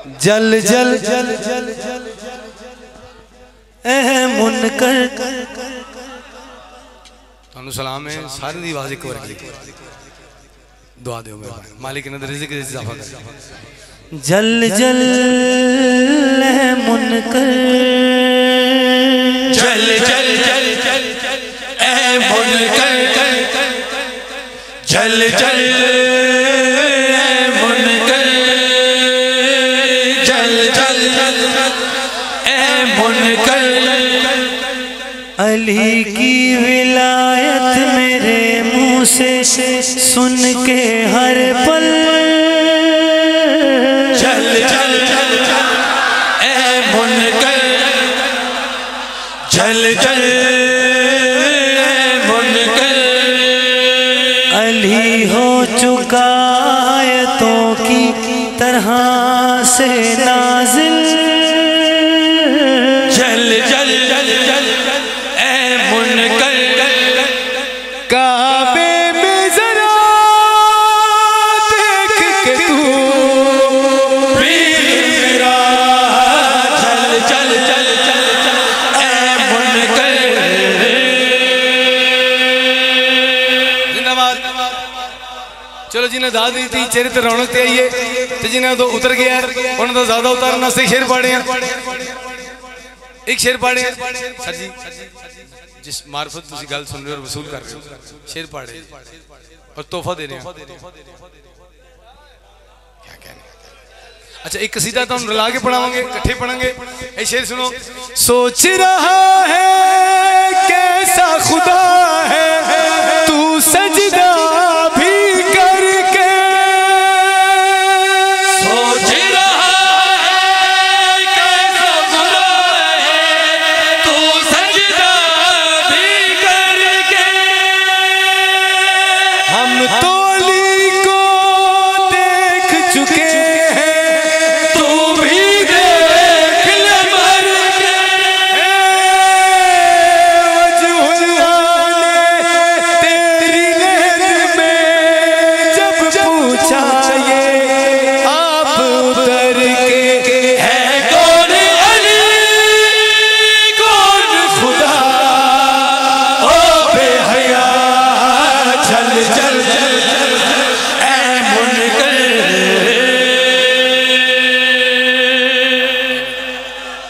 जल जल मुनकर तुहानू सलाम है सारे दी आवाज एक बार दुआ दो मेरे मालिक ने रिज़्क़ में इजाफा कर। जल जल मुनकर जल जल ए मुनकर जल जल मुनकर जल जल ए मुनकर अली की विलायत मेरे मुंह से सुन के हर पल चल चल ए मुनकर चल चल ए मुनकर अली हो चुका आयतों की तरह से नाजिल चल चल ए मुनकर काबे में जरा देख के तू मेरा चल चल ए मुनकर जिंदाबाद। चलो जिन्हें दाद दी थी चेहरे ते रौनक ते आई है तो जिन्हें तो उतर गया उन्होंने तो ज्यादा उतारने से शेर पढ़े हैं। एक शेर पढ़े सर जी जिस मार्फत तुसी गल सुन रहे हो और वसूल कर रहे हो शेर पढ़े और तोहफा दे रहे हैं। क्या कहने अच्छा एक कसीदा तो हम रला के पढ़ावांगे इकट्ठे पढ़ेंगे। ये शेर सुनो। सोच रहा है कैसा खुदा है तू सज